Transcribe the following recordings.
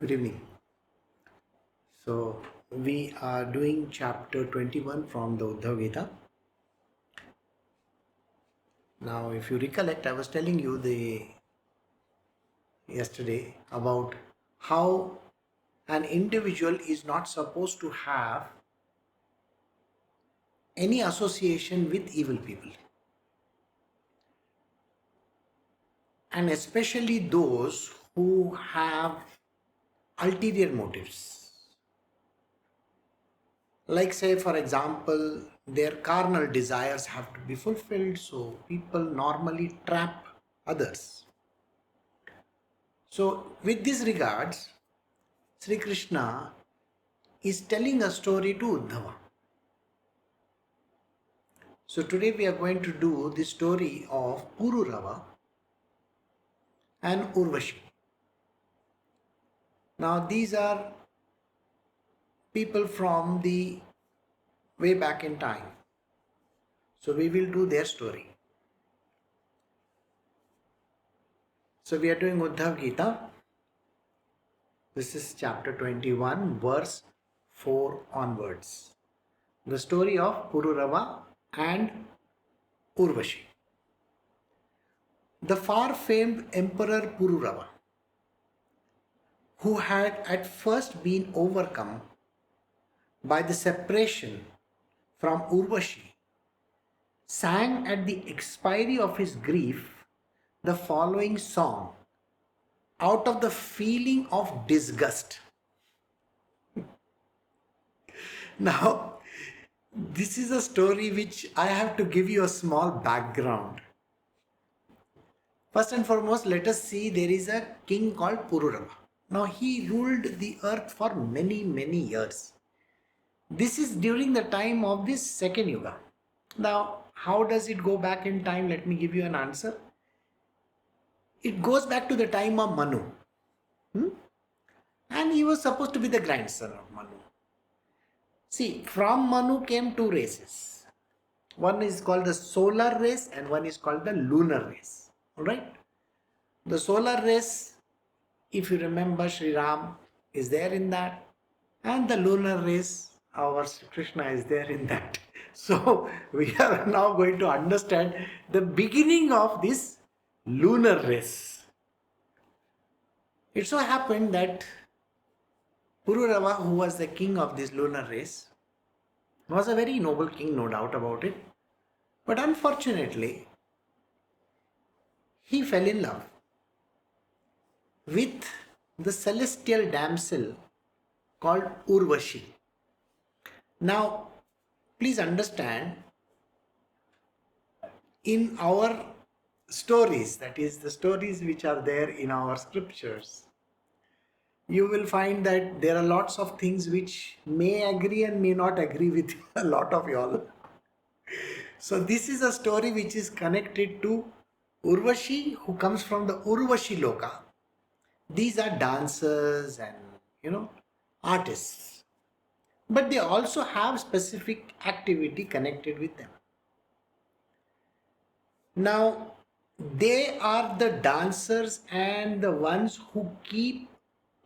Good evening. So, we are doing chapter 21 from the Uddhav Gita. Now, if you recollect, I was telling you yesterday about how an individual is not supposed to have any association with evil people, and especially those who have ulterior motives. Like, say, for example, their carnal desires have to be fulfilled, so people normally trap others. So, with this regards, Shri Krishna is telling a story to Uddhava. So, today we are going to do the story of Pururava and Urvashi. Now, these are people from the way back in time. So, we will do their story. So, we are doing Uddhav Gita. This is chapter 21, verse 4 onwards. The story of Pururava and Urvashi. The far-famed Emperor Pururava, who had at first been overcome by the separation from Urvashi, sang at the expiry of his grief the following song out of the feeling of disgust. Now, this is a story which I have to give you a small background. First and foremost, let us see there is a king called Pururava. Now, he ruled the earth for many, many years. This is during the time of this second yuga. Now, how does it go back in time? Let me give you an answer. It goes back to the time of Manu. And he was supposed to be the grandson of Manu. See, from Manu came two races. One is called the solar race and one is called the lunar race. Alright? The solar race, if you remember, Sri Ram is there in that. And the lunar race, our Shri Krishna is there in that. So, we are now going to understand the beginning of this lunar race. It so happened that Pururava, who was the king of this lunar race, was a very noble king, no doubt about it. But unfortunately, he fell in love with the celestial damsel called Urvashi. Now, please understand, in our stories, that is the stories which are there in our scriptures, you will find that there are lots of things which may agree and may not agree with a lot of y'all. So this is a story which is connected to Urvashi, who comes from the Urvashi Loka. These are dancers and artists. But they also have specific activity connected with them. Now, they are the dancers and the ones who keep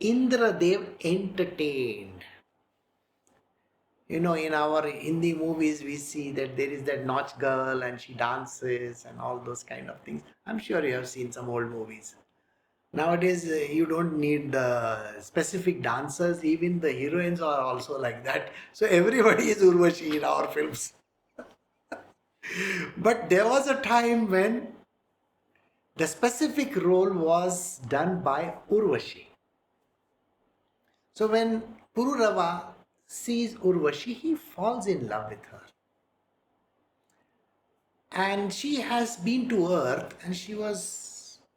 Indradev entertained. In our Hindi movies, we see that there is that Naach girl and she dances and all those kind of things. I'm sure you have seen some old movies. Nowadays, you don't need specific dancers. Even the heroines are also like that. So everybody is Urvashi in our films. But there was a time when the specific role was done by Urvashi. So when Pururava sees Urvashi, he falls in love with her. And she has been to earth and she was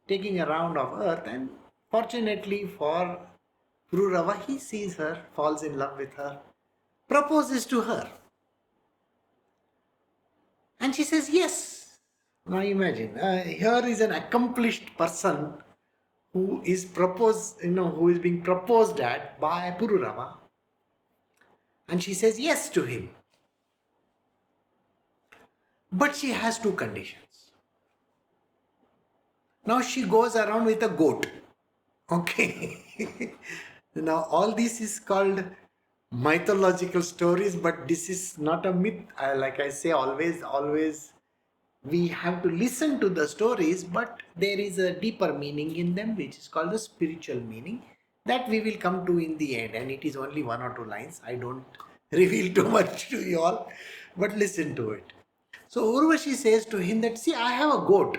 taking a round of earth, and fortunately for Pururava, he sees her, falls in love with her, proposes to her. And she says yes. Now imagine, here is an accomplished person who is who is being proposed at by Pururava. And she says yes to him. But she has two conditions. Now she goes around with a goat. Okay. Now, all this is called mythological stories, but this is not a myth. Like I say, always we have to listen to the stories, but there is a deeper meaning in them, which is called the spiritual meaning that we will come to in the end. And it is only one or two lines. I don't reveal too much to you all, but listen to it. So Urvashi says to him that, see, I have a goat,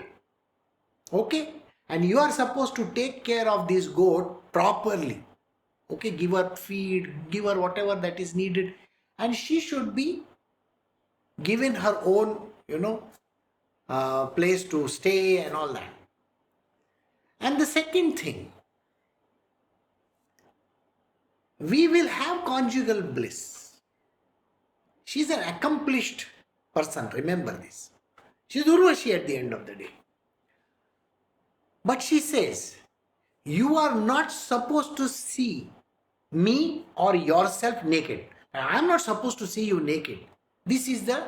okay, and you are supposed to take care of this goat properly. Okay, give her feed, give her whatever that is needed, and she should be given her own, place to stay and all that. And the second thing, we will have conjugal bliss. She's an accomplished person, remember this. She's Urvashi at the end of the day. But she says, you are not supposed to see me or yourself naked. I'm not supposed to see you naked. These are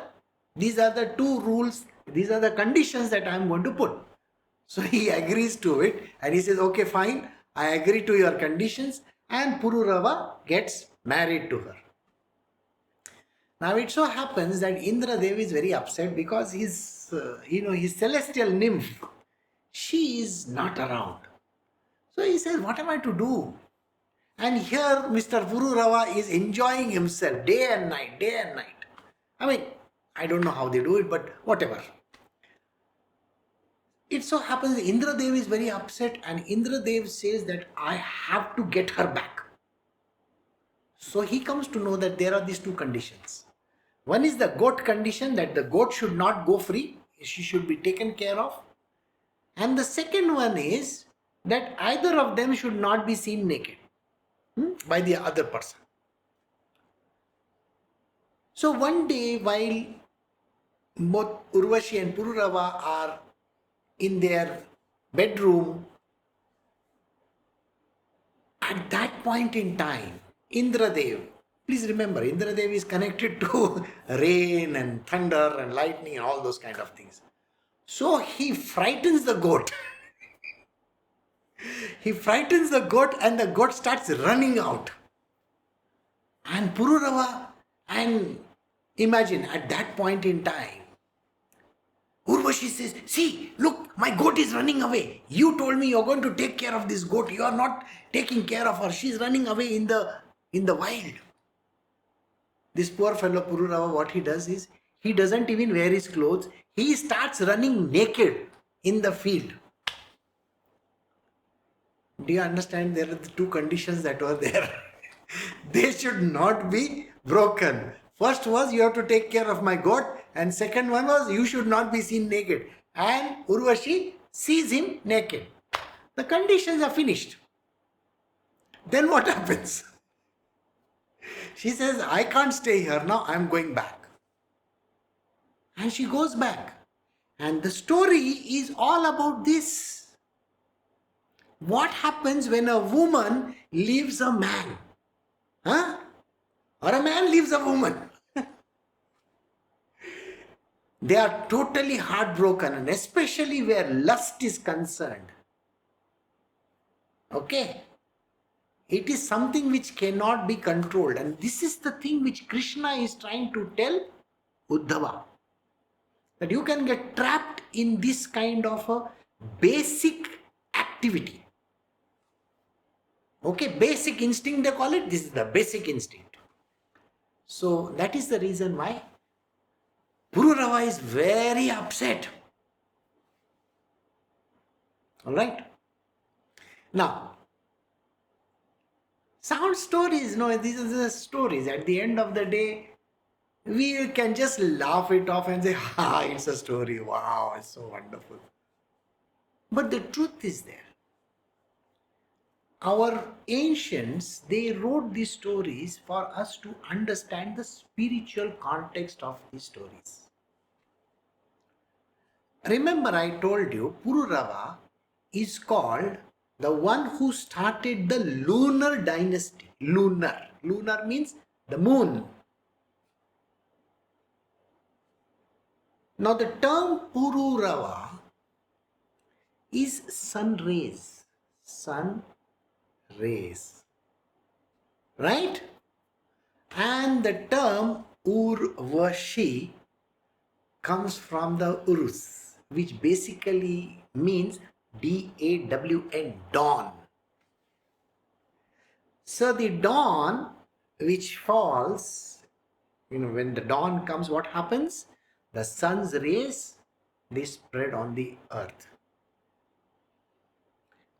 the two rules, these are the conditions that I'm going to put. So he agrees to it and he says, okay, fine, I agree to your conditions, and Pururava gets married to her. Now it so happens that Indra Dev is very upset because his celestial nymph, she is not around. So he says, what am I to do? And here Mr. Pururava is enjoying himself day and night, day and night. I mean, I don't know how they do it, but whatever. It so happens that Indra Dev is very upset, and Indra Dev says that I have to get her back. So he comes to know that there are these two conditions. One is the goat condition, that the goat should not go free, she should be taken care of. And the second one is that either of them should not be seen naked by the other person. So one day, while both Urvashi and Pururava are in their bedroom, at that point in time, Indradev, please remember, Indradev is connected to rain and thunder and lightning and all those kind of things. So he frightens the goat. He frightens the goat and the goat starts running out. And Pururava, and imagine at that point in time, Urvashi says, see, look, my goat is running away. You told me you're going to take care of this goat. You are not taking care of her. She's running away in the wild. This poor fellow Pururava, what he does is, he doesn't even wear his clothes. He starts running naked in the field. Do you understand? There are the two conditions that were there. They should not be broken. First was, you have to take care of my goat, and second one was, you should not be seen naked. And Urvashi sees him naked. The conditions are finished. Then what happens? She says, I can't stay here now, I'm going back. And she goes back. And the story is all about this. What happens when a woman leaves a man? Huh? Or a man leaves a woman? They are totally heartbroken, and especially where lust is concerned. Okay? It is something which cannot be controlled, and this is the thing which Krishna is trying to tell Uddhava. That you can get trapped in this kind of a basic activity. Okay, basic instinct they call it. This is the basic instinct. So that is the reason why Pururava is very upset. Alright. Now, sound stories, these are the stories. At the end of the day, we can just laugh it off and say, it's a story. Wow, it's so wonderful. But the truth is there. Our ancients, they wrote these stories for us to understand the spiritual context of these stories. Remember, I told you, Pururava is called the one who started the lunar dynasty. Lunar. Lunar means the moon. Now the term Pururava is sun rays. Sun rays. right? And the term Urvashi comes from the Urus, which basically means D-A-W-N, dawn. So the dawn which falls, when the dawn comes, what happens? The sun's rays, they spread on the earth.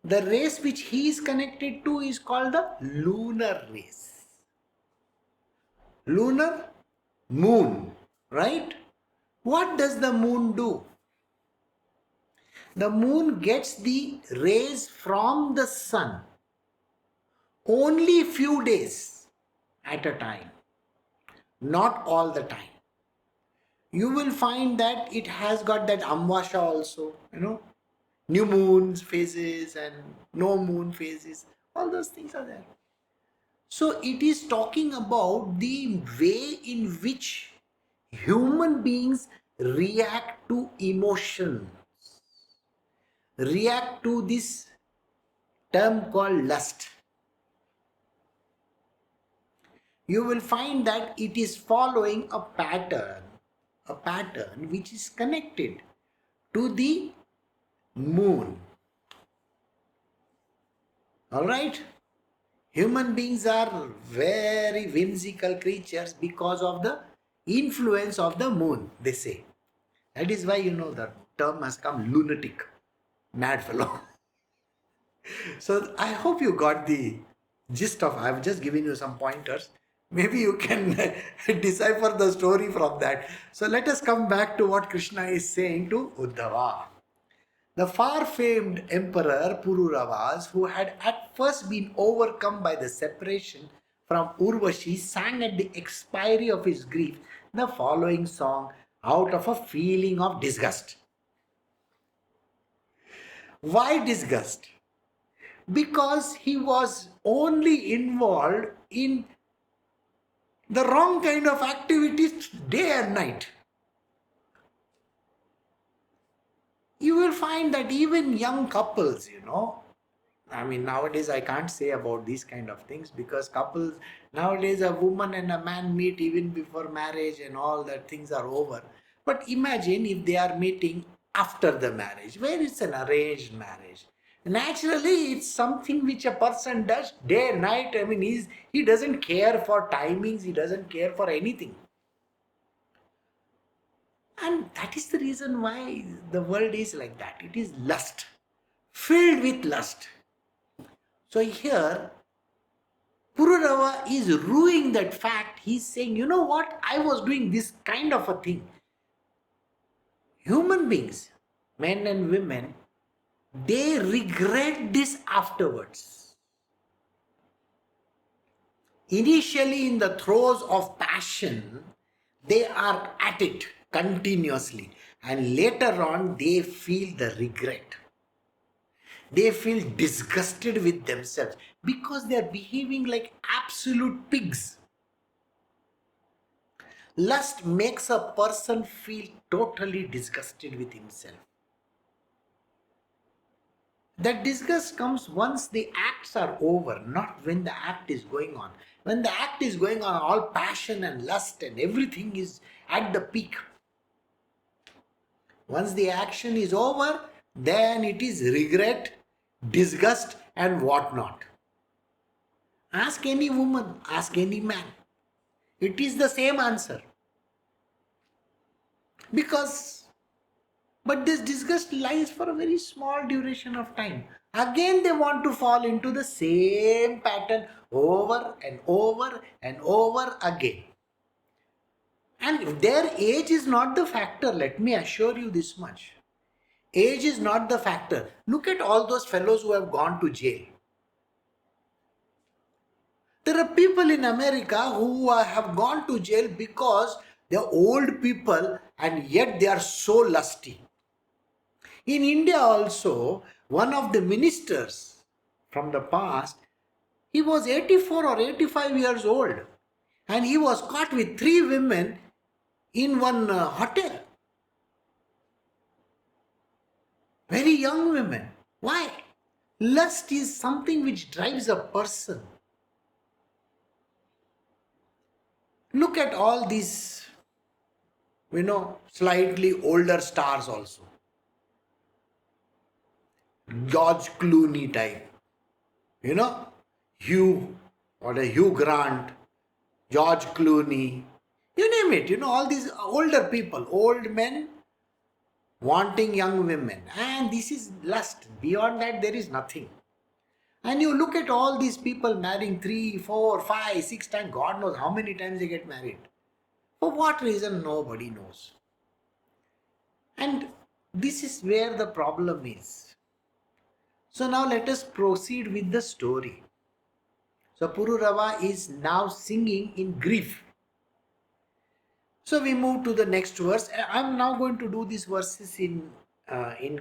The race which he is connected to is called the lunar race. Lunar, moon, right? What does the moon do? The moon gets the rays from the sun only few days at a time, not all the time. You will find that it has got that Amvasha also, new moon phases and no moon phases, all those things are there. So it is talking about the way in which human beings react to emotion, react to this term called lust. You will find that it is following a pattern which is connected to the moon. All right? Human beings are very whimsical creatures because of the influence of the moon, they say. That is why, the term has come lunatic, mad fellow. So I hope you got the gist of, I've just given you some pointers. Maybe you can decipher the story from that. So let us come back to what Krishna is saying to Uddhava. The far-famed emperor Pururavas, who had at first been overcome by the separation from Urvashi, sang at the expiry of his grief the following song out of a feeling of disgust. Why disgust? Because he was only involved in the wrong kind of activities day and night. You will find that even young couples, nowadays I can't say about these kind of things, because couples, nowadays a woman and a man meet even before marriage and all that things are over. But imagine if they are meeting after the marriage, where it's an arranged marriage. Naturally, it's something which a person does day and night. He doesn't care for timings, he doesn't care for anything. And that is the reason why the world is like that. It is lust, filled with lust. So here, Pururava is ruining that fact. He's saying, you know what? I was doing this kind of a thing. Human beings, men and women, they regret this afterwards. Initially, in the throes of passion, they are at it continuously, and later on they feel the regret. They feel disgusted with themselves because they are behaving like absolute pigs. Lust makes a person feel totally disgusted with himself. That disgust comes once the acts are over, not when the act is going on. When the act is going on, all passion and lust and everything is at the peak. Once the action is over, then it is regret, disgust and whatnot. Ask any woman, ask any man. It is the same answer. But this disgust lies for a very small duration of time. Again they want to fall into the same pattern over and over and over again. And their age is not the factor, let me assure you this much. Age is not the factor. Look at all those fellows who have gone to jail. There are people in America who have gone to jail because they are old people and yet they are so lusty. In India also, one of the ministers from the past, he was 84 or 85 years old and he was caught with 3 women in one hotel. Very young women. Why? Lust is something which drives a person. Look at all these, slightly older stars also. George Clooney type, you know, Hugh, or a Hugh Grant, George Clooney, you name it, all these older people, old men wanting young women. And this is lust. Beyond that, there is nothing. And you look at all these people marrying 3, 4, 5, 6 times, God knows how many times they get married. For what reason, nobody knows. And this is where the problem is. So now let us proceed with the story. So Pururava is now singing in grief. So we move to the next verse. I'm now going to do these verses in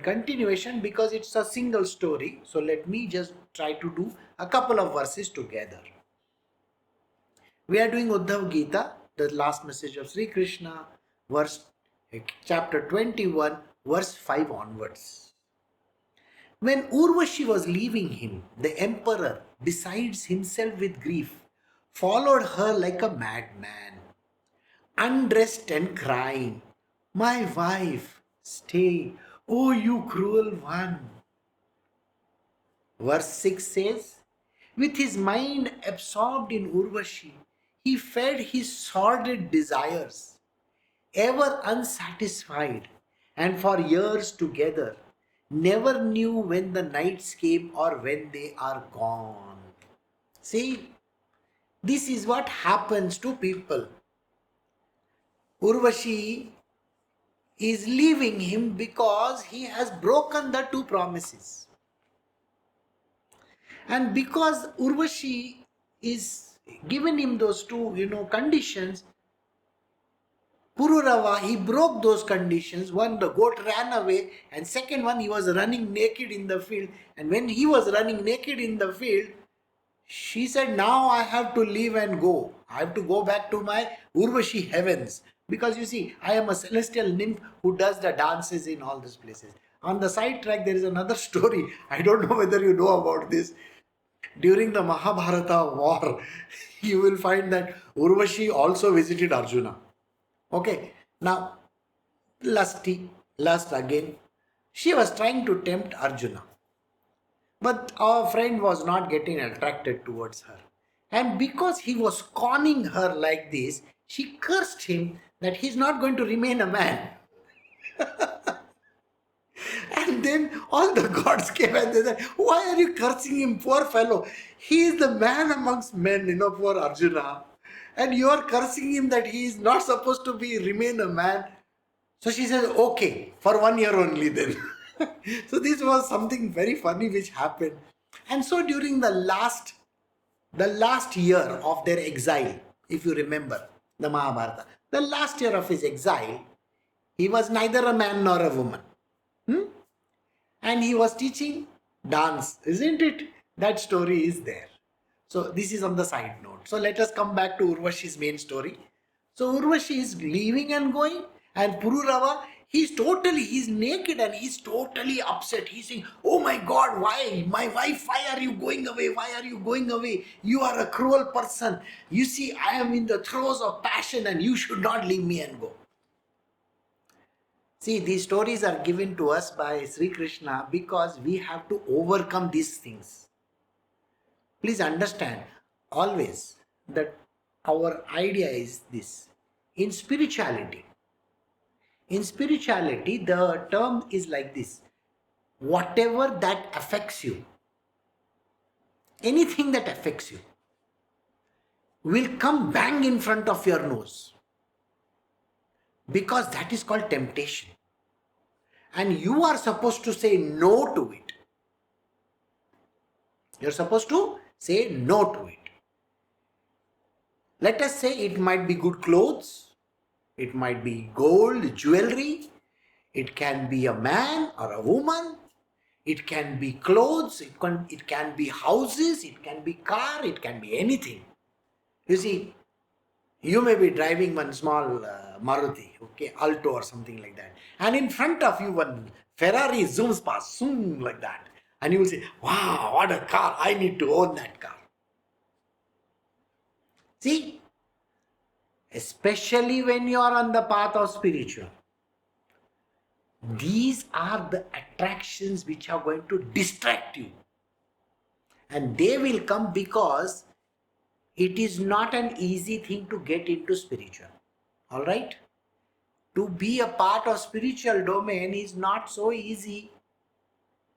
continuation because it's a single story. So let me just try to do a couple of verses together. We are doing Uddhav Gita, the last message of Shri Krishna, chapter 21, verse 5 onwards. When Urvashi was leaving him, the emperor, besides himself with grief, followed her like a madman, undressed and crying, "My wife, stay, oh you cruel one." Verse 6 says, with his mind absorbed in Urvashi, he fed his sordid desires, ever unsatisfied, and for years together, never knew when the nights came or when they are gone. See, this is what happens to people. Urvashi is leaving him because he has broken the 2 promises. And because Urvashi is given him those 2, conditions, Pururava, he broke those conditions. One, the goat ran away, and second one, he was running naked in the field. And when he was running naked in the field, she said, now I have to leave and go. I have to go back to my Urvashi heavens. Because you see, I am a celestial nymph who does the dances in all these places. On the side track, there is another story. I don't know whether you know about this. During the Mahabharata war, you will find that Urvashi also visited Arjuna. Okay, now lust again. She was trying to tempt Arjuna. But our friend was not getting attracted towards her. And because he was conning her like this, she cursed him that he's not going to remain a man. And then all the gods came and they said, why are you cursing him, poor fellow? He is the man amongst men, poor Arjuna. And you are cursing him that he is not supposed to remain a man. So she says, okay, for 1 year only then. So this was something very funny which happened. And so during the last year of their exile, if you remember the Mahabharata, the last year of his exile, he was neither a man nor a woman. And he was teaching dance, isn't it? That story is there. So this is on the side note. So let us come back to Urvashi's main story. So Urvashi is leaving and going, and Pururava, he's naked and he's totally upset. He's saying, oh my God, why? My wife, why are you going away? Why are you going away? You are a cruel person. You see, I am in the throes of passion and you should not leave me and go. See, these stories are given to us by Shri Krishna because we have to overcome these things. Please understand always that our idea is this. In spirituality, the term is like this. Whatever that affects you, anything that affects you, will come bang in front of your nose. Because that is called temptation. And you are supposed to say no to it. You're supposed to say no to it. Let us say it might be good clothes, it might be gold, jewelry, it can be a man or a woman, it can be clothes, it can be houses, it can be car, it can be anything. You see, you may be driving one small Maruti, okay, Alto or something like that. And in front of you, one Ferrari zooms past, zoom like that. And you will say, wow, what a car, I need to own that car. See, especially when you are on the path of spiritual. These are the attractions which are going to distract you. And they will come because it is not an easy thing to get into spiritual. All right? To be a part of spiritual domain is not so easy.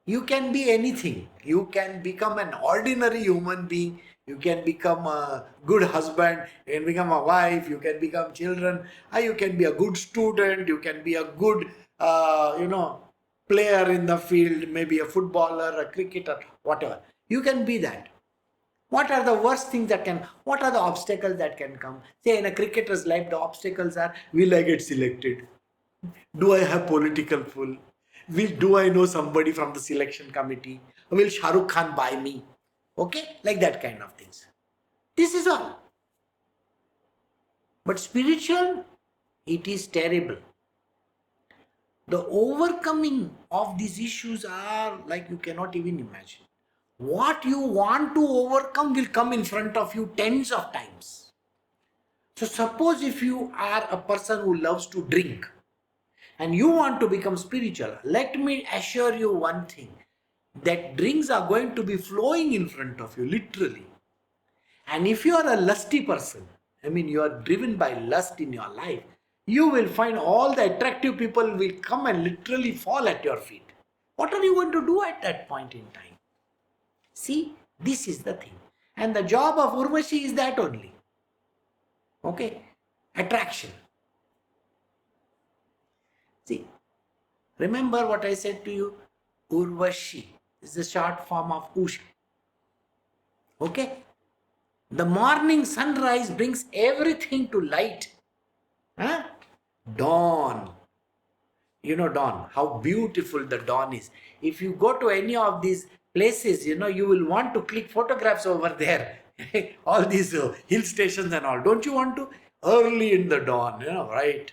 You can be anything. You can become an ordinary human being. You can become a good husband. You can become a wife. You can become children. You can be a good student. You can be a good, player in the field. Maybe a footballer, a cricketer, whatever. You can be that. What are the worst things what are the obstacles that can come? Say in a cricketer's life, the obstacles are, will I get selected? Do I have political pull? Do I know somebody from the selection committee? Will Shah Rukh Khan buy me? Okay, like that kind of things. This is all. But spiritual, it is terrible. The overcoming of these issues are like you cannot even imagine. What you want to overcome will come in front of you tens of times. So suppose if you are a person who loves to drink and you want to become spiritual, let me assure you one thing, that drinks are going to be flowing in front of you, literally. And if you are a lusty person, you are driven by lust in your life, you will find all the attractive people will come and literally fall at your feet. What are you going to do at that point in time? See, this is the thing. And the job of Urvashi is that only. Okay? Attraction. See, remember what I said to you? Urvashi is the short form of Usha. Okay? The morning sunrise brings everything to light. Huh? Dawn. You know dawn, how beautiful the dawn is. If you go to any of these places, you will want to click photographs over there. All these hill stations and all. Don't you want to? Early in the dawn, right?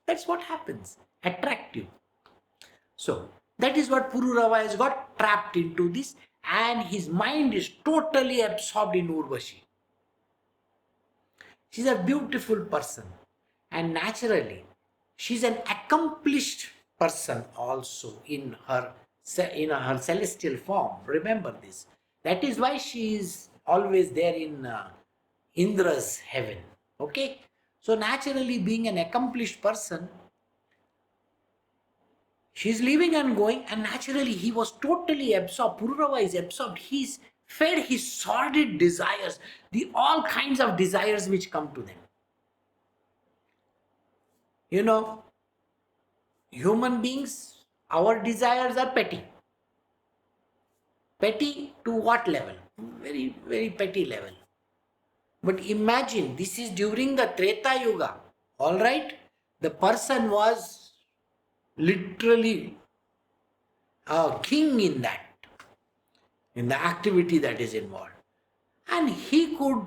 That's what happens. Attractive. So, that is what Pururava has got trapped into this, and his mind is totally absorbed in Urvashi. She's a beautiful person, and naturally, she's an accomplished person also in her celestial form. Remember this. That is why she is always there in Indra's heaven. Okay? So naturally, being an accomplished person, she's living and going, and naturally he was totally absorbed. Pururava is absorbed. He's fed his sordid desires, all kinds of desires which come to them. Human beings, our desires are petty. Petty to what level? Very, very petty level. But imagine, this is during the Treta Yuga. Alright? The person was literally a king in the activity that is involved. And he could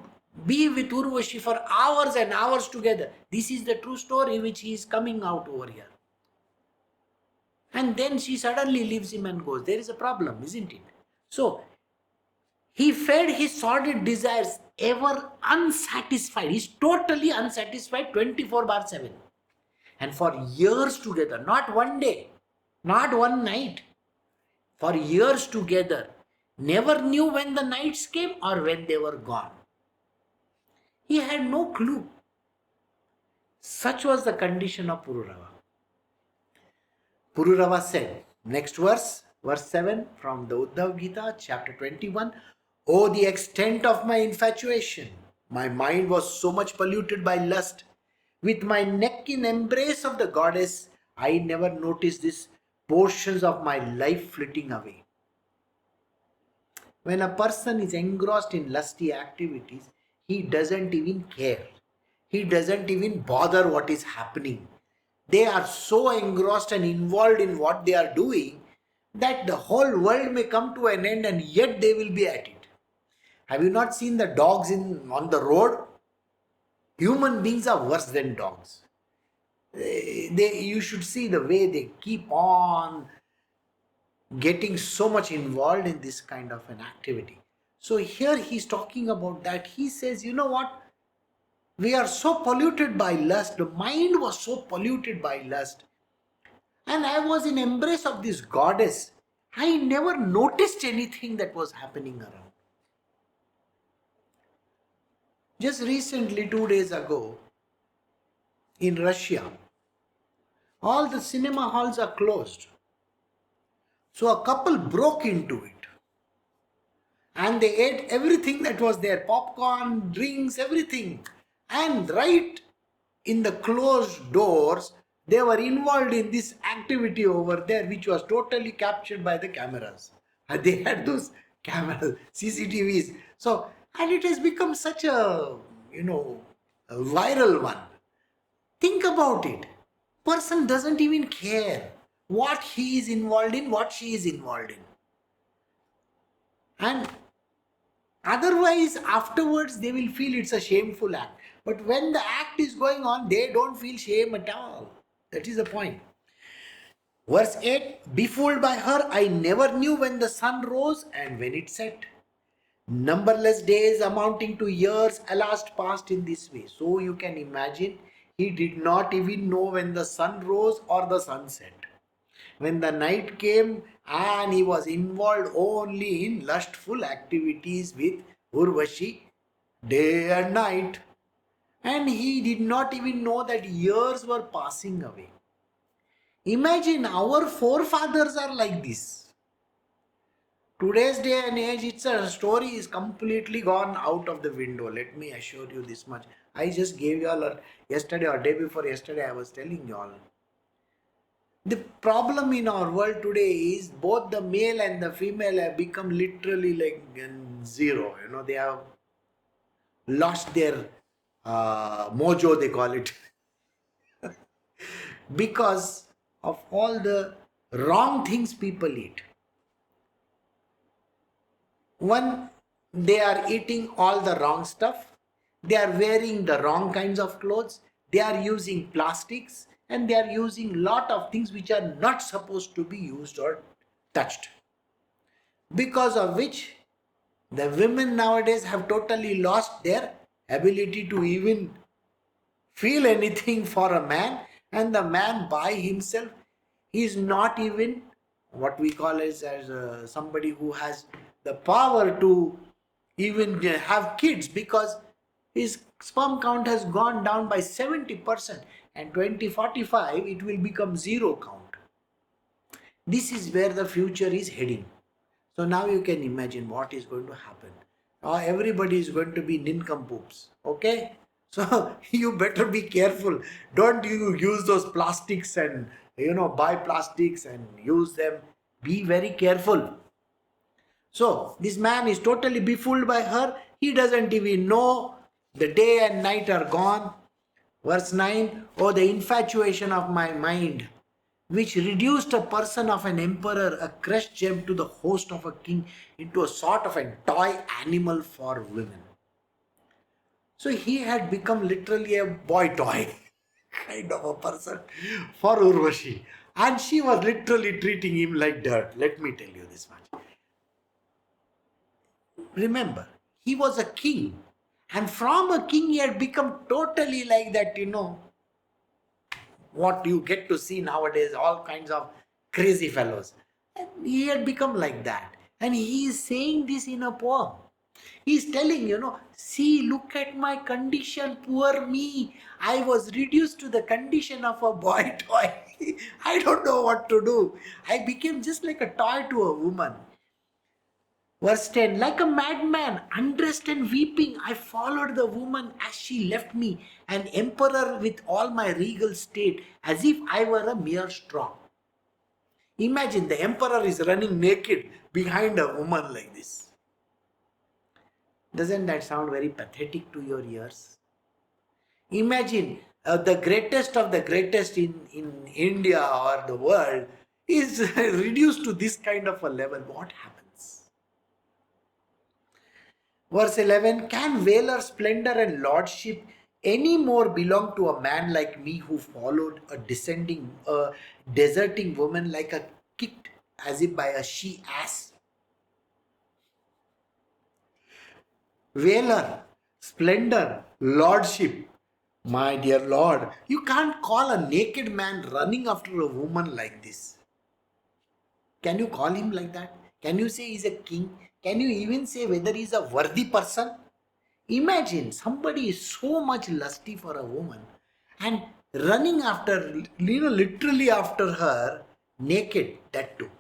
be with Urvashi for hours and hours together. This is the true story which he is coming out over here. And then she suddenly leaves him and goes. There is a problem, isn't it? So, he fed his sordid desires, ever unsatisfied. He's totally unsatisfied 24/7. And for years together, not one day, not one night, for years together, never knew when the nights came or when they were gone. He had no clue. Such was the condition of Pururava. Pururava said, next verse 7 from the Uddhav Gita, chapter 21, "Oh, the extent of my infatuation! My mind was so much polluted by lust. With my neck in embrace of the goddess, I never noticed these portions of my life flitting away." When a person is engrossed in lusty activities, he doesn't even care. He doesn't even bother what is happening. They are so engrossed and involved in what they are doing that the whole world may come to an end and yet they will be at it. Have you not seen the dogs on the road? Human beings are worse than dogs. You should see the way they keep on getting so much involved in this kind of an activity. So here he's talking about that. He says, you know what? We are so polluted by lust. The mind was so polluted by lust. And I was in embrace of this goddess. I never noticed anything that was happening around. Just recently, 2 days ago, in Russia, all the cinema halls are closed. So a couple broke into it. And they ate everything that was there, popcorn, drinks, everything. And right in the closed doors, they were involved in this activity over there, which was totally captured by the cameras. And they had those cameras, CCTVs. So, and it has become such a viral one. Think about it. Person doesn't even care what he is involved in, what she is involved in. And otherwise, afterwards, they will feel it's a shameful act. But when the act is going on, they don't feel shame at all. That is the point. Verse 8, befooled by her, I never knew when the sun rose and when it set. Numberless days amounting to years elapsed past in this way. So you can imagine, he did not even know when the sun rose or the sun set. When the night came and he was involved only in lustful activities with Urvashi day and night. And he did not even know that years were passing away. Imagine, our forefathers are like this. Today's day and age, it's a story is completely gone out of the window. Let me assure you this much. I just gave you all yesterday or day before yesterday, I was telling you all. The problem in our world today is both the male and the female have become literally like zero. They have lost their mojo, they call it. Because of all the wrong things people eat. One, they are eating all the wrong stuff. They are wearing the wrong kinds of clothes. They are using plastics. And they are using lot of things which are not supposed to be used or touched. Because of which the women nowadays have totally lost their ability to even feel anything for a man. And the man by himself is not even what we call as somebody who has the power to even have kids, because his sperm count has gone down by 70%, and 2045 it will become zero count. This is where the future is heading. So now you can imagine what is going to happen. Everybody is going to be nincompoops. Okay? So you better be careful. Don't you use those plastics and buy plastics and use them. Be very careful. So this man is totally befooled by her. He doesn't even know the day and night are gone. Verse 9, oh, the infatuation of my mind, which reduced a person of an emperor, a crushed gem, to the host of a king, into a sort of a toy animal for women. So he had become literally a boy toy kind of a person for Urvashi. And she was literally treating him like dirt. Let me tell you this much. Remember, he was a king. And from a king, he had become totally like that, what you get to see nowadays, all kinds of crazy fellows. And he had become like that. And he is saying this in a poem. He is telling, see, look at my condition, poor me. I was reduced to the condition of a boy toy. I don't know what to do. I became just like a toy to a woman. Verse 10, like a madman, undressed and weeping, I followed the woman as she left me, an emperor with all my regal state, as if I were a mere straw. Imagine the emperor is running naked behind a woman like this. Doesn't that sound very pathetic to your ears? Imagine the greatest of the greatest in India or the world is reduced to this kind of a level. What happens? Verse 11, can valor, splendor and lordship any more belong to a man like me who followed a deserting woman like a kicked as if by a she-ass? Valor, splendor lordship. My dear Lord, you can't call a naked man running after a woman like this. Can you call him like that? Can you say he's a king? Can you even say whether he's a worthy person? Imagine somebody is so much lusty for a woman and running after, literally after her naked, that too.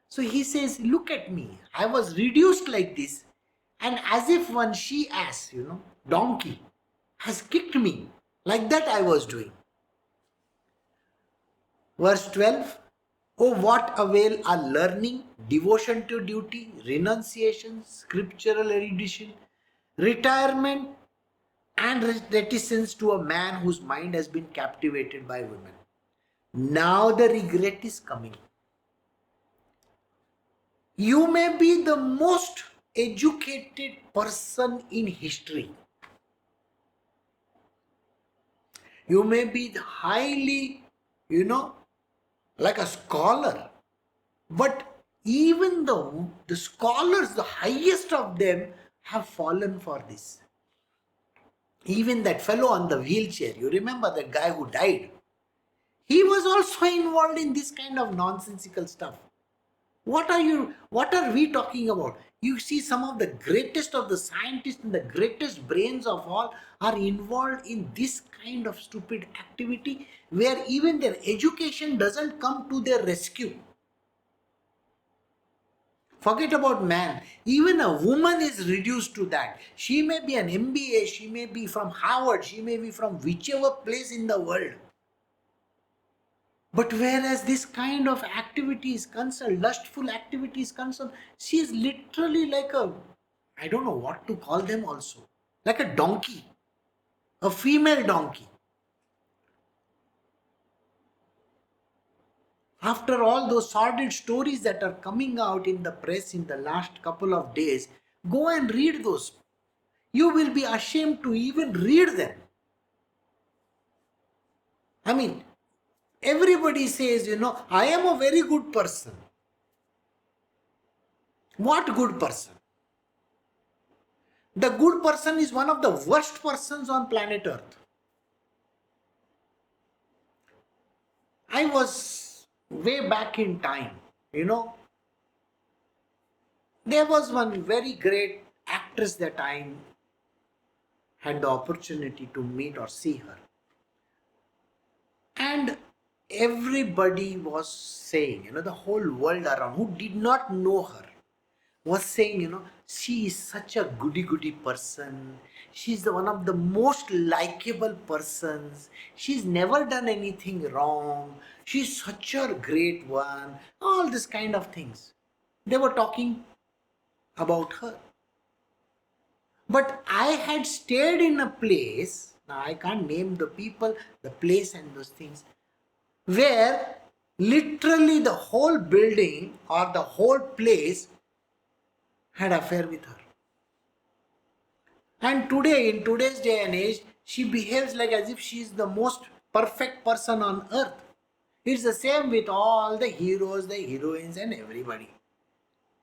So he says, look at me. I was reduced like this, and as if one she-ass, donkey, has kicked me. Like that I was doing. Verse 12. Oh, what avail are learning, devotion to duty, renunciation, scriptural erudition, retirement, and reticence to a man whose mind has been captivated by women? Now the regret is coming. You may be the most educated person in history. You may be highly, like a scholar. But even the scholars, the highest of them, have fallen for this. Even that fellow on the wheelchair, you remember that guy who died? He was also involved in this kind of nonsensical stuff. What are we talking about? You see, some of the greatest of the scientists and the greatest brains of all are involved in this kind of stupid activity where even their education doesn't come to their rescue. Forget about man. Even a woman is reduced to that. She may be an MBA, she may be from Harvard, she may be from whichever place in the world. But whereas this kind of activity is concerned, lustful activity is concerned, she is literally like I don't know what to call them also, like a donkey, a female donkey. After all those sordid stories that are coming out in the press in the last couple of days, go and read those. You will be ashamed to even read them. I mean, everybody says, I am a very good person. What good person? The good person is one of the worst persons on planet Earth. I was way back in time, there was one very great actress that I had the opportunity to meet or see her. And everybody was saying, the whole world around who did not know her was saying, she is such a goody person. She's one of the most likable persons. She's never done anything wrong. She's such a great one. All this kind of things. They were talking about her. But I had stayed in a place, now I can't name the people, the place and those things, where literally the whole building or the whole place had affair with her. And today, in today's day and age, she behaves like as if she is the most perfect person on earth. It's the same with all the heroes, the heroines and everybody.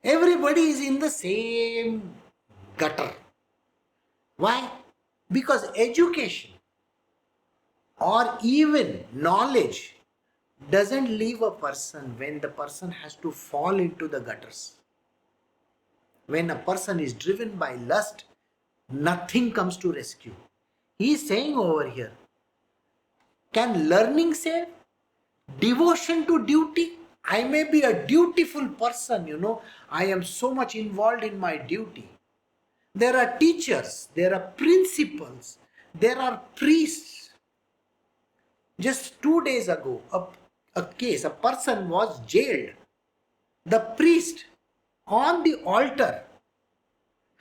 Everybody is in the same gutter. Why? Because education or even knowledge doesn't leave a person when the person has to fall into the gutters. When a person is driven by lust, nothing comes to rescue. He is saying over here, can learning save? Devotion to duty? I may be a dutiful person, I am so much involved in my duty. There are teachers, there are principals, there are priests. Just 2 days ago, a person was jailed. The priest on the altar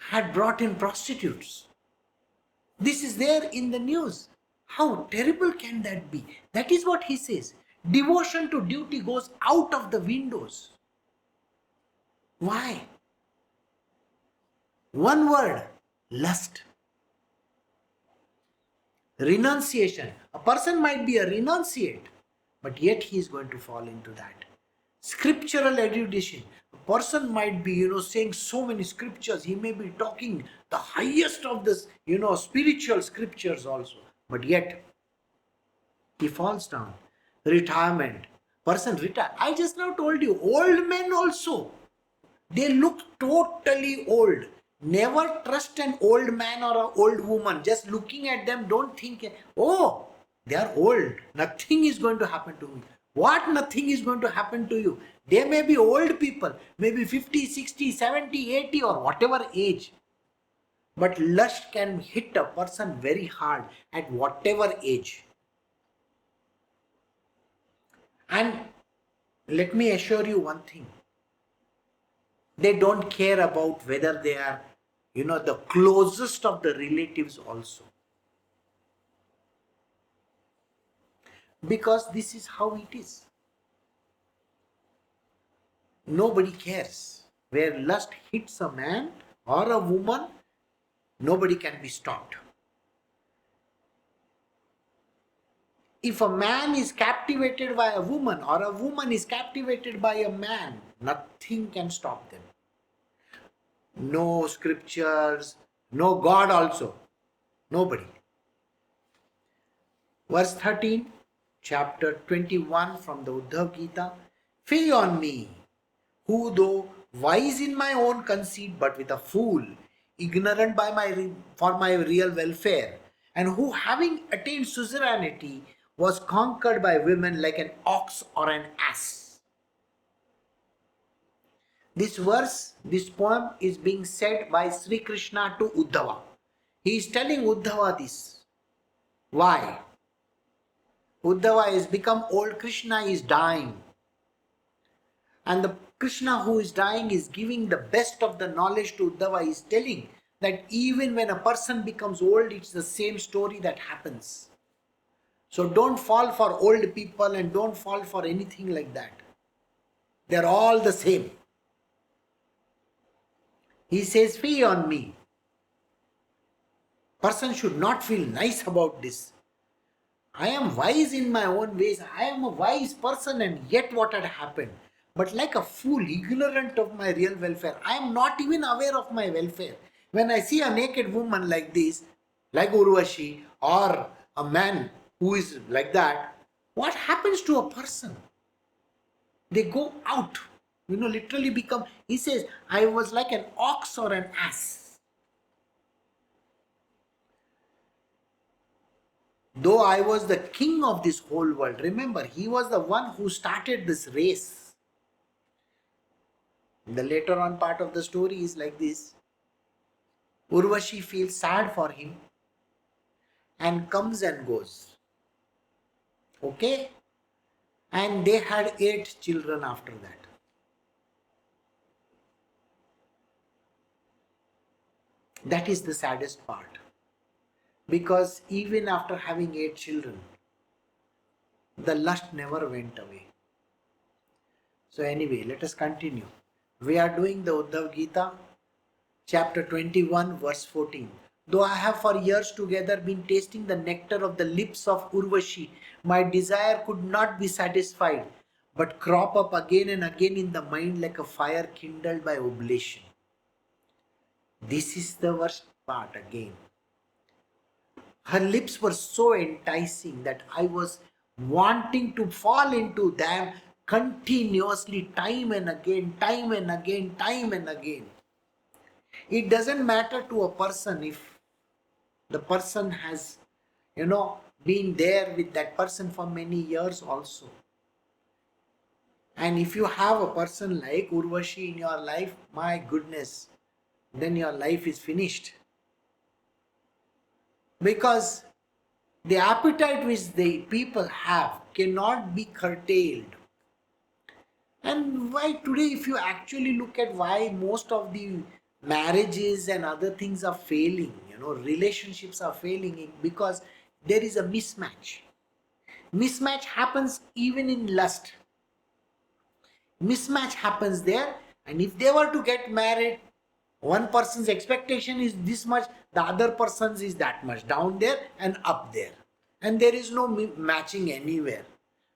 had brought in prostitutes. This is there in the news. How terrible can that be? That is what he says. Devotion to duty goes out of the windows. Why? One word, lust. Renunciation. A person might be a renunciate, but yet he is going to fall into that. Scriptural erudition. A person might be, saying so many scriptures. He may be talking the highest of this, spiritual scriptures also. But yet, he falls down. Retirement. Person retire. I just now told you, old men also. They look totally old. Never trust an old man or an old woman. Just looking at them, don't think, oh, they are old. Nothing is going to happen to me. What nothing is going to happen to you? They may be old people, maybe 50, 60, 70, 80 or whatever age. But lust can hit a person very hard at whatever age. And let me assure you one thing. They don't care about whether they are, the closest of the relatives also. Because this is how it is. Nobody cares. Where lust hits a man or a woman, nobody can be stopped. If a man is captivated by a woman or a woman is captivated by a man, nothing can stop them. No scriptures, no God also. Nobody. Verse 13, chapter 21 from the Uddhav Gita. Fie on me, who though wise in my own conceit, but with a fool, ignorant for my real welfare, and who having attained suzerainty, was conquered by women like an ox or an ass. This verse, this poem is being said by Shri Krishna to Uddhava. He is telling Uddhava this. Why? Uddhava has become old, Krishna is dying. And the Krishna who is dying is giving the best of the knowledge to Uddhava. He is telling that even when a person becomes old, it's the same story that happens. So don't fall for old people and don't fall for anything like that. They're all the same. He says, fie on me. Person should not feel nice about this. I am wise in my own ways. I am a wise person, and yet what had happened? But like a fool, ignorant of my real welfare, I am not even aware of my welfare. When I see a naked woman like this, like Urvashi, or a man who is like that, what happens to a person? They go out, literally become, he says, I was like an ox or an ass. Though I was the king of this whole world, remember, he was the one who started this race. The later on part of the story is like this. Urvashi feels sad for him and comes and goes. Okay? And they had 8 children after that. That is the saddest part. Because even after having 8 children, the lust never went away. So anyway, let us continue. We are doing the Uddhav Gita, chapter 21, verse 14. Though I have for years together been tasting the nectar of the lips of Urvashi, my desire could not be satisfied, but crop up again and again in the mind like a fire kindled by oblation. This is the worst part again. Her lips were so enticing that I was wanting to fall into them continuously, time and again, time and again, time and again. It doesn't matter to a person if the person has, been there with that person for many years also. And if you have a person like Urvashi in your life, my goodness, then your life is finished. Because the appetite which the people have cannot be curtailed. And why today, if you actually look at why most of the marriages and other things are failing, relationships are failing, because there is a mismatch. Mismatch happens even in lust. Mismatch happens there, and if they were to get married, one person's expectation is this much, the other person's is that much, down there and up there. And there is no matching anywhere.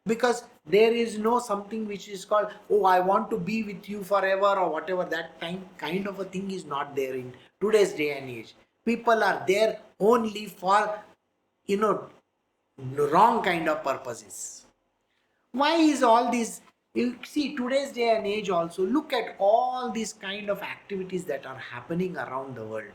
Because There is no something which is called, oh, I want to be with you forever or whatever. That kind of a thing is not there in today's day and age. People are there only for, wrong kind of purposes. Why is all this? You see, today's day and age also, look at all these kind of activities that are happening around the world.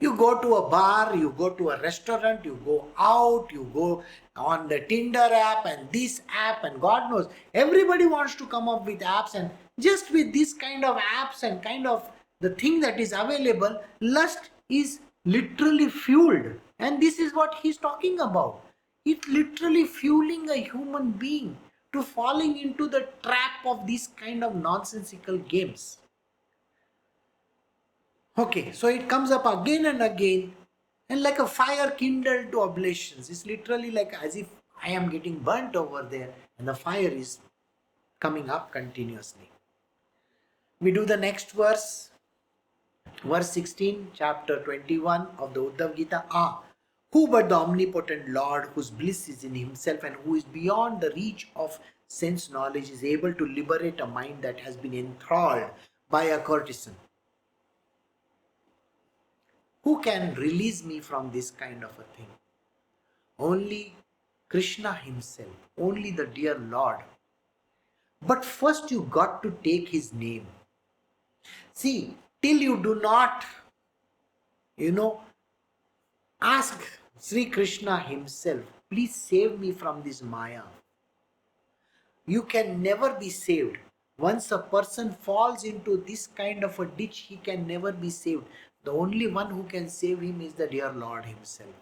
You go to a bar, you go to a restaurant, you go out, you go on the Tinder app and this app and God knows. Everybody wants to come up with apps, and just with this kind of apps and kind of the thing that is available, lust is literally fueled. And this is what he's talking about. It's literally fueling a human being to falling into the trap of these kind of nonsensical games. Okay, so it comes up again and again, and like a fire kindled to oblations. It's literally like as if I am getting burnt over there and the fire is coming up continuously. We do the next verse, verse 16, chapter 21 of the Uddhav Gita. Who but the omnipotent Lord, whose bliss is in himself and who is beyond the reach of sense knowledge, is able to liberate a mind that has been enthralled by a courtesan? Who can release me from this kind of a thing? Only Krishna himself, only the dear Lord. But first you got to take his name. See, till you do not, ask Shri Krishna himself, please save me from this Maya, you can never be saved. Once a person falls into this kind of a ditch, he can never be saved. The only one who can save him is the dear Lord himself.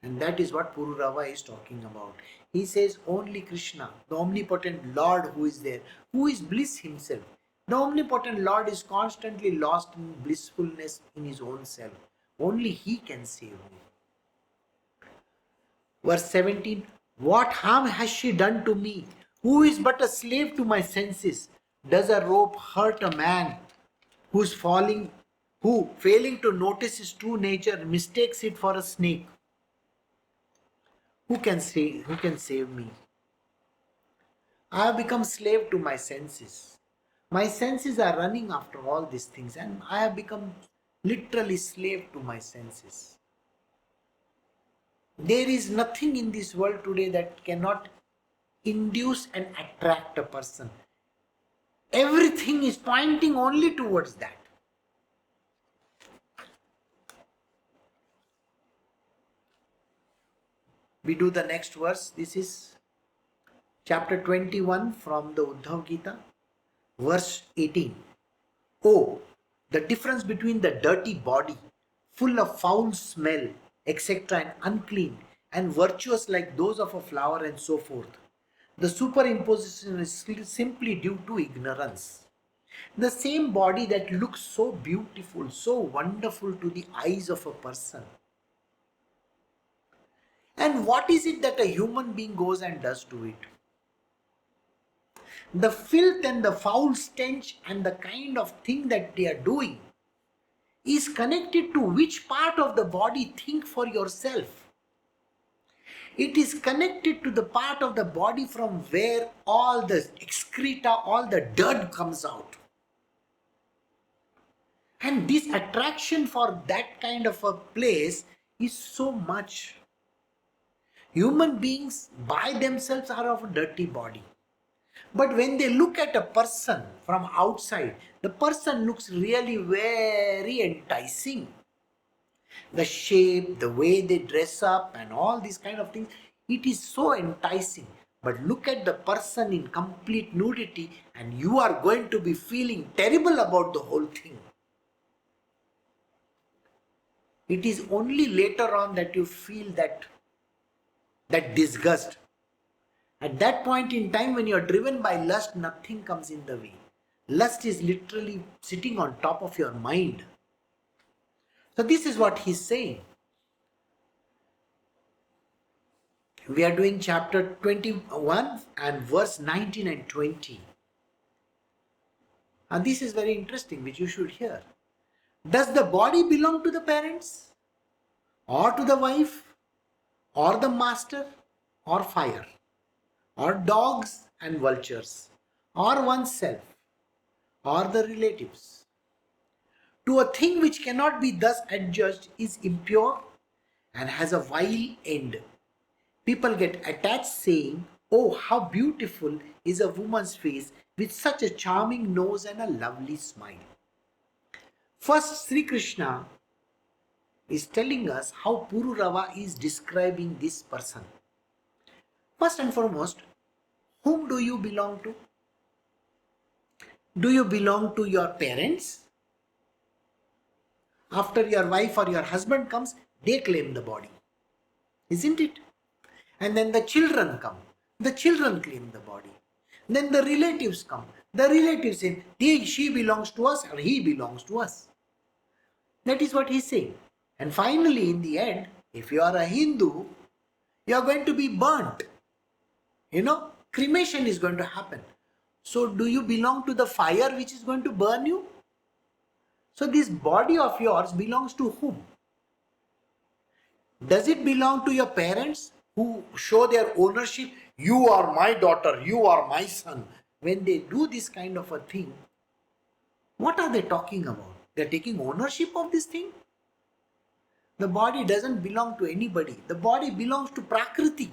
And that is what Pururava is talking about. He says only Krishna, the omnipotent Lord who is there, who is bliss himself. The omnipotent Lord is constantly lost in blissfulness in his own self. Only he can save me. Verse 17, what harm has she done to me, who is but a slave to my senses? Does a rope hurt a man who, failing to notice his true nature, mistakes it for a snake? Who can save me? I have become slave to my senses. My senses are running after all these things, and I have become literally slave to my senses. There is nothing in this world today that cannot induce and attract a person. Everything is pointing only towards that. We do the next verse. This is chapter 21 from the Uddhav Gita, verse 18. Oh, the difference between the dirty body, full of foul smell, etc., and unclean, and virtuous like those of a flower, and so forth. The superimposition is simply due to ignorance. The same body that looks so beautiful, so wonderful to the eyes of a person. And what is it that a human being goes and does to it? The filth and the foul stench and the kind of thing that they are doing is connected to which part of the body? Think for yourself. It is connected to the part of the body from where all the excreta, all the dirt comes out. And this attraction for that kind of a place is so much. Human beings by themselves are of a dirty body. But when they look at a person from outside, the person looks really very enticing. The shape, the way they dress up and all these kind of things, it is so enticing. But look at the person in complete nudity and you are going to be feeling terrible about the whole thing. It is only later on that you feel that disgust. At that point in time when you are driven by lust, nothing comes in the way. Lust is literally sitting on top of your mind. So this is what he's saying. We are doing chapter 21 and verse 19 and 20. And this is very interesting, which you should hear. Does the body belong to the parents, or to the wife, or the master, or fire, or dogs and vultures, or oneself, or the relatives. To a thing which cannot be thus adjudged is impure and has a vile end. People get attached saying, "Oh, how beautiful is a woman's face with such a charming nose and a lovely smile." First, Shri Krishna is telling us how Pururava is describing this person. First and foremost, whom do you belong to? Do you belong to your parents? After your wife or your husband comes, they claim the body, isn't it? And then the children come, the children claim the body. Then the relatives come, the relatives say, she belongs to us or he belongs to us. That is what he's saying. And finally, in the end, if you are a Hindu, you are going to be burnt. Cremation is going to happen. So do you belong to the fire which is going to burn you? So this body of yours belongs to whom? Does it belong to your parents who show their ownership? You are my daughter, you are my son. When they do this kind of a thing, what are they talking about? They are taking ownership of this thing? The body doesn't belong to anybody. The body belongs to Prakriti.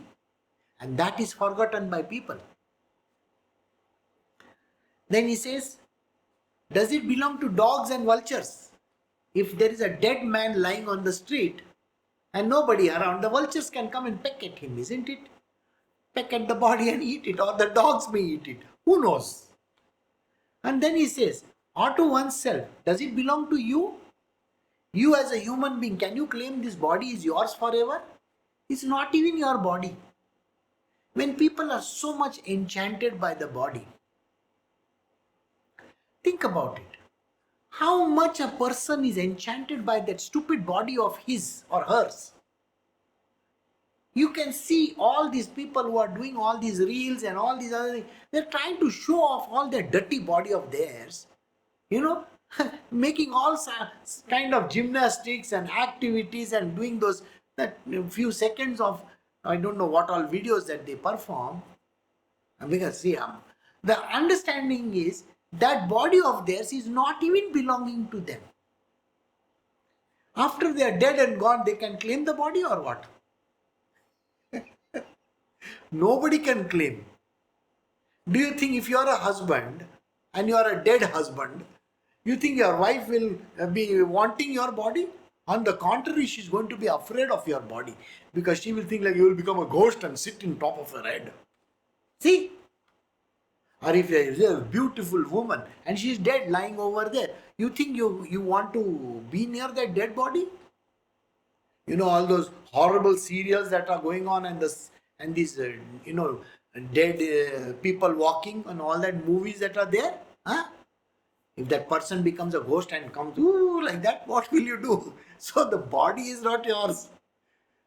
And that is forgotten by people. Then he says, does it belong to dogs and vultures? If there is a dead man lying on the street and nobody around, the vultures can come and peck at him, isn't it? Peck at the body and eat it, or the dogs may eat it. Who knows? And then he says, or to oneself, does it belong to you? You as a human being, can you claim this body is yours forever? It's not even your body. When people are so much enchanted by the body, think about it. How much a person is enchanted by that stupid body of his or hers. You can see all these people who are doing all these reels and all these other things. They're trying to show off all their dirty body of theirs. Making all kind of gymnastics and activities and doing those that few seconds of I don't know what all videos that they perform. Because the understanding is that body of theirs is not even belonging to them. After they are dead and gone, they can claim the body or what? Nobody can claim. Do you think if you are a husband and you are a dead husband, you think your wife will be wanting your body? On the contrary, she is going to be afraid of your body because she will think like you will become a ghost and sit in top of her head. See? Or if there is a beautiful woman and she is dead lying over there, you think you want to be near that dead body? All those horrible serials that are going on and these dead people walking and all that movies that are there. If that person becomes a ghost and comes like that, what will you do? So the body is not yours.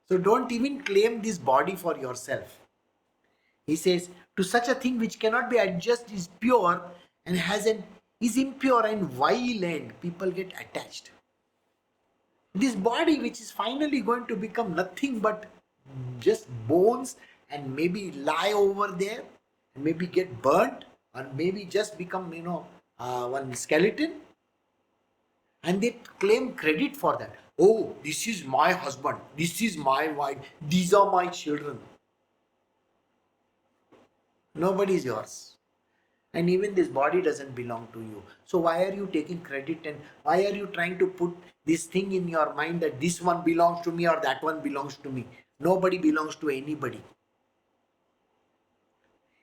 So don't even claim this body for yourself. He says, to such a thing which cannot be adjusted is pure and is impure and vile end. People get attached. This body which is finally going to become nothing but just bones and maybe lie over there and maybe get burnt or maybe just become, one skeleton. And they claim credit for that. Oh, this is my husband. This is my wife. These are my children. Nobody is yours. And even this body doesn't belong to you. So why are you taking credit and why are you trying to put this thing in your mind that this one belongs to me or that one belongs to me? Nobody belongs to anybody.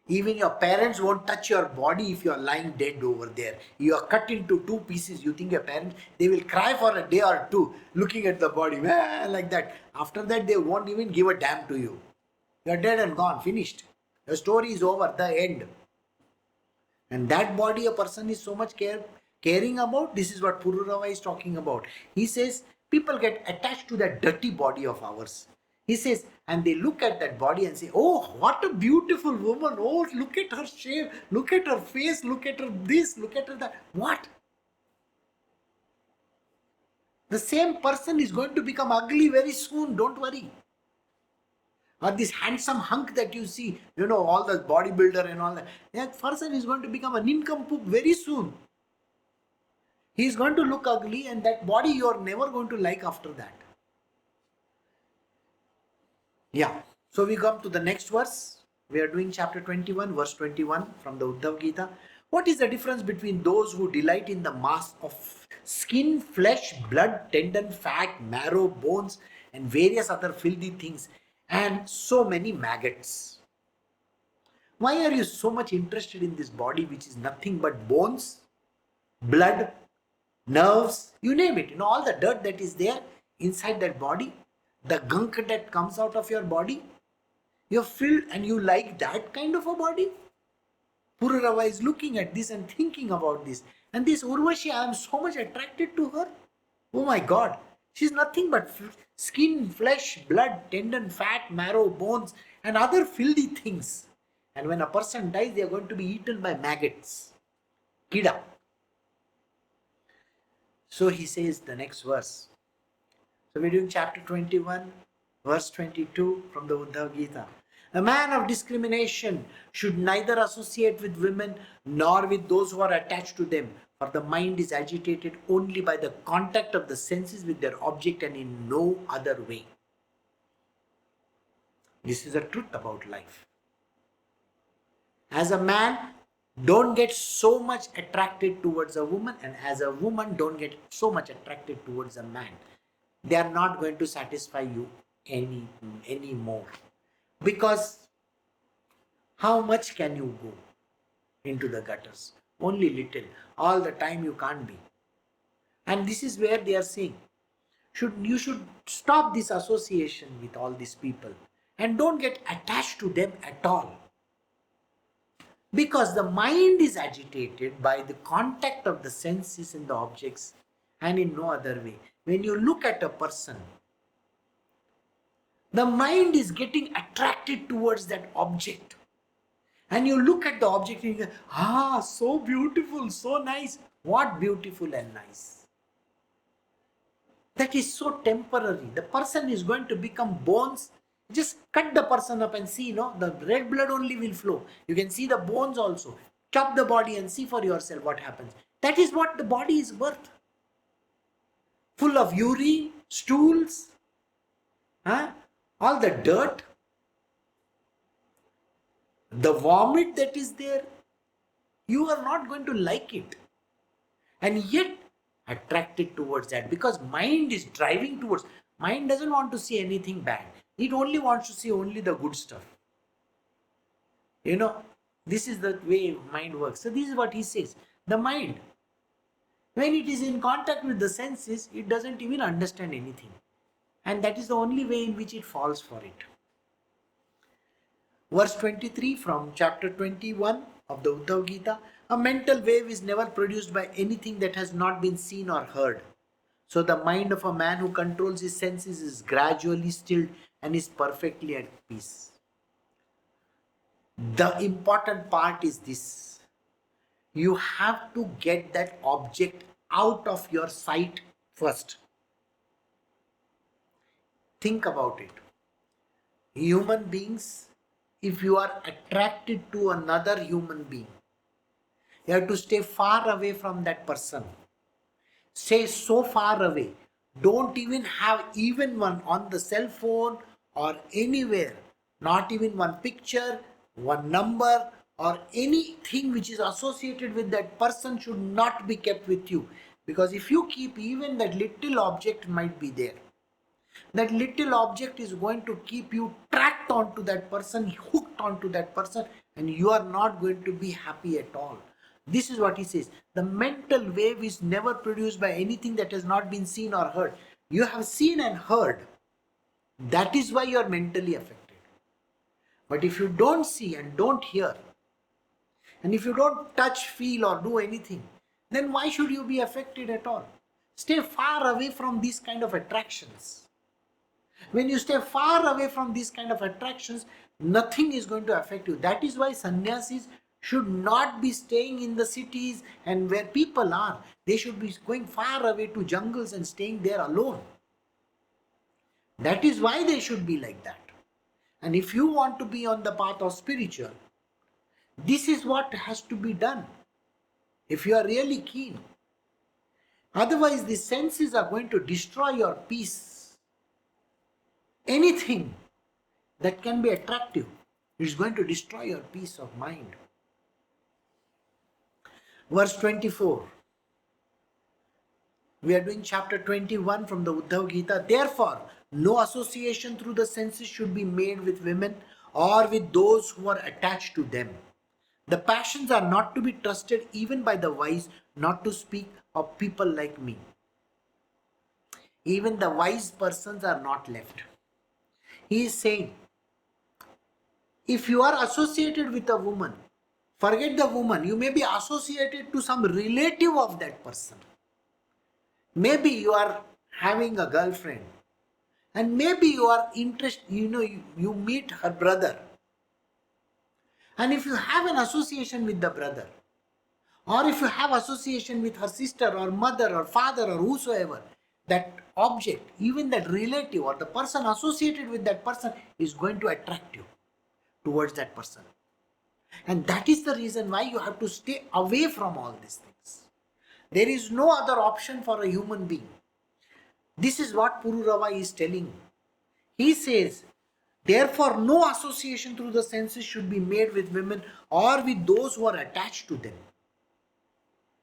Even your parents won't touch your body if you are lying dead over there. You are cut into two pieces. You think your parents, they will cry for a day or two looking at the body like that. After that, they won't even give a damn to you. You are dead and gone, finished. The story is over, the end. And that body a person is so much caring about. This is what Pururava is talking about. He says people get attached to that dirty body of ours. He says, and they look at that body and say, oh, what a beautiful woman. Oh, look at her shape. Look at her face. Look at her this. Look at her that. What? The same person is going to become ugly very soon. Don't worry. Or this handsome hunk that you see, all the bodybuilder and all that. That person is going to become a nincompoop very soon. He is going to look ugly, and that body you are never going to like after that. Yeah. So we come to the next verse. We are doing chapter 21, verse 21 from the Uddhav Gita. What is the difference between those who delight in the mass of skin, flesh, blood, tendon, fat, marrow, bones, and various other filthy things, and so many maggots? Why are you so much interested in this body which is nothing but bones, blood, nerves, you name it, all the dirt that is there inside that body, the gunk that comes out of your body, you're filled and you like that kind of a body? Pururava is looking at this and thinking about this. And this Urvashi, I am so much attracted to her. Oh my God, she's nothing but skin, flesh, blood, tendon, fat, marrow, bones, and other filthy things. And when a person dies, they are going to be eaten by maggots, kida. So he says the next verse. So we're doing chapter 21, verse 22 from the Uddhav Gita. A man of discrimination should neither associate with women nor with those who are attached to them, for the mind is agitated only by the contact of the senses with their object and in no other way. This is the truth about life. As a man, don't get so much attracted towards a woman, and as a woman, don't get so much attracted towards a man. They are not going to satisfy you any more. Because how much can you go into the gutters? Only little. All the time you can't be. And this is where they are saying, you should stop this association with all these people and don't get attached to them at all. Because the mind is agitated by the contact of the senses and the objects and in no other way. When you look at a person, the mind is getting attracted towards that object. And you look at the object and you go, so beautiful, so nice. What beautiful and nice? That is so temporary. The person is going to become bones. Just cut the person up and see, the red blood only will flow. You can see the bones also. Chop the body and see for yourself what happens. That is what the body is worth. Full of urine, stools, all the dirt, the vomit that is there, you are not going to like it. And yet attracted towards that, because mind is driving towards. Mind doesn't want to see anything bad. It only wants to see only the good stuff. This is the way mind works. So this is what he says. The mind, when it is in contact with the senses, it doesn't even understand anything. And that is the only way in which it falls for it. Verse 23 from chapter 21 of the Uddhav Gita. A mental wave is never produced by anything that has not been seen or heard. So the mind of a man who controls his senses is gradually stilled and is perfectly at peace. The important part is this. You have to get that object out of your sight first. Think about it. Human beings, if you are attracted to another human being, you have to stay far away from that person. Stay so far away. Don't even have even one on the cell phone or anywhere. Not even one picture, one number, or anything which is associated with that person should not be kept with you. Because if you keep, even that little object might be there. That little object is going to keep you tracked onto that person, hooked onto that person, and you are not going to be happy at all. This is what he says. The mental wave is never produced by anything that has not been seen or heard. You have seen and heard. That is why you are mentally affected. But if you don't see and don't hear, and if you don't touch, feel, or do anything, then why should you be affected at all? Stay far away from these kind of attractions. When you stay far away from these kind of attractions, nothing is going to affect you. That is why sannyasis should not be staying in the cities and where people are. They should be going far away to jungles and staying there alone. That is why they should be like that. And if you want to be on the path of spiritual, this is what has to be done. If you are really keen. Otherwise, the senses are going to destroy your peace. Anything that can be attractive is going to destroy your peace of mind. Verse 24. We are doing chapter 21 from the Uddhav Gita. Therefore, no association through the senses should be made with women or with those who are attached to them. The passions are not to be trusted even by the wise, not to speak of people like me. Even the wise persons are not left. He is saying, if you are associated with a woman, forget the woman, you may be associated to some relative of that person. Maybe you are having a girlfriend and maybe you are interested, you meet her brother. And if you have an association with the brother, or if you have association with her sister or mother or father or whosoever, that object, even that relative or the person associated with that person is going to attract you towards that person. And that is the reason why you have to stay away from all these things. There is no other option for a human being. This is what Pururava is telling. He says, therefore no association through the senses should be made with women or with those who are attached to them.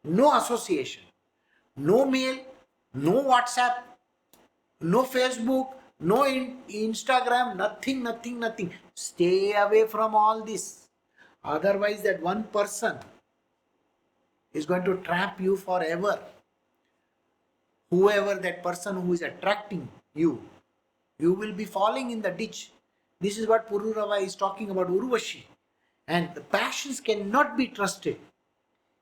No association. No mail, no WhatsApp, no Facebook, no Instagram, nothing. Stay away from all this. Otherwise that one person is going to trap you forever. Whoever that person who is attracting you, you will be falling in the ditch. This is what Pururava is talking about, Urvashi. And the passions cannot be trusted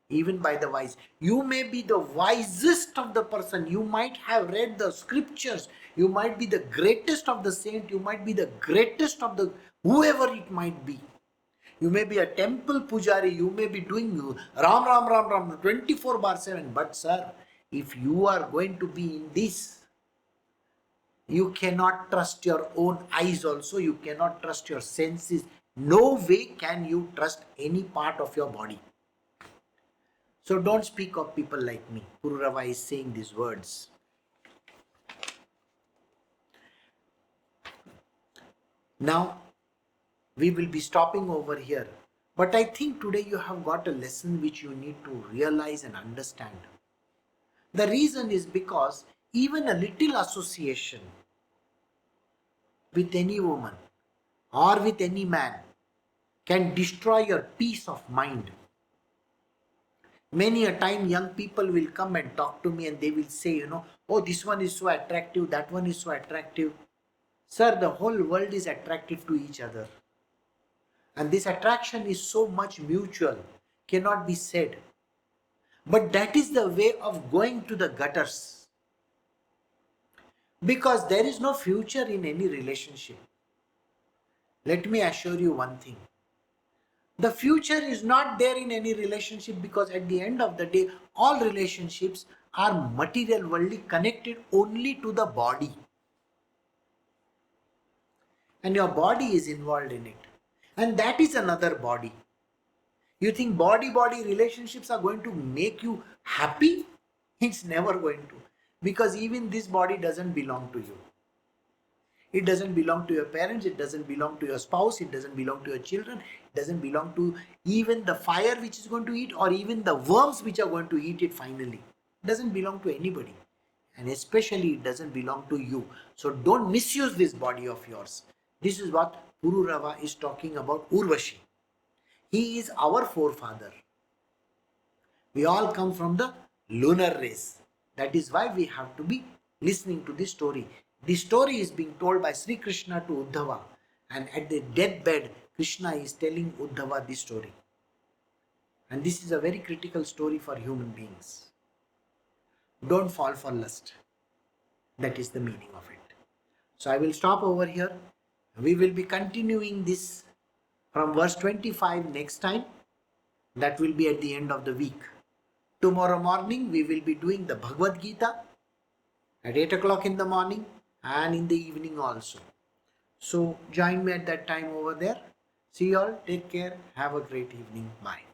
even by the wise. You may be the wisest of the person. You might have read the scriptures. You might be the greatest of the saint. You might be the greatest of the whoever it might be. You may be a temple pujari. You may be doing Ram 24/7. But sir, if you are going to be in this, you cannot trust your own eyes also. You cannot trust your senses. No way can you trust any part of your body. So don't speak of people like me. Pururava is saying these words. Now, we will be stopping over here. But I think today you have got a lesson which you need to realize and understand. The reason is because even a little association with any woman or with any man can destroy your peace of mind. Many a time young people will come and talk to me and they will say, oh, this one is so attractive, that one is so attractive. Sir, the whole world is attracted to each other. And this attraction is so much mutual, cannot be said. But that is the way of going to the gutters. Because there is no future in any relationship. Let me assure you one thing. The future is not there in any relationship, because at the end of the day, all relationships are material worldly, connected only to the body. And your body is involved in it. And that is another body. You think body-body relationships are going to make you happy? It's never going to. Because even this body doesn't belong to you. It doesn't belong to your parents, it doesn't belong to your spouse, it doesn't belong to your children, it doesn't belong to even the fire which is going to eat, or even the worms which are going to eat it finally. It doesn't belong to anybody. And especially it doesn't belong to you. So don't misuse this body of yours. This is what Pururava is talking about Urvashi. He is our forefather. We all come from the lunar race. That is why we have to be listening to this story. This story is being told by Shri Krishna to Uddhava, and at the deathbed, Krishna is telling Uddhava this story. And this is a very critical story for human beings. Don't fall for lust. That is the meaning of it. So I will stop over here. We will be continuing this from verse 25 next time. That will be at the end of the week. Tomorrow morning we will be doing the Bhagavad Gita at 8 o'clock in the morning and in the evening also. So join me at that time over there. See you all. Take care. Have a great evening. Bye.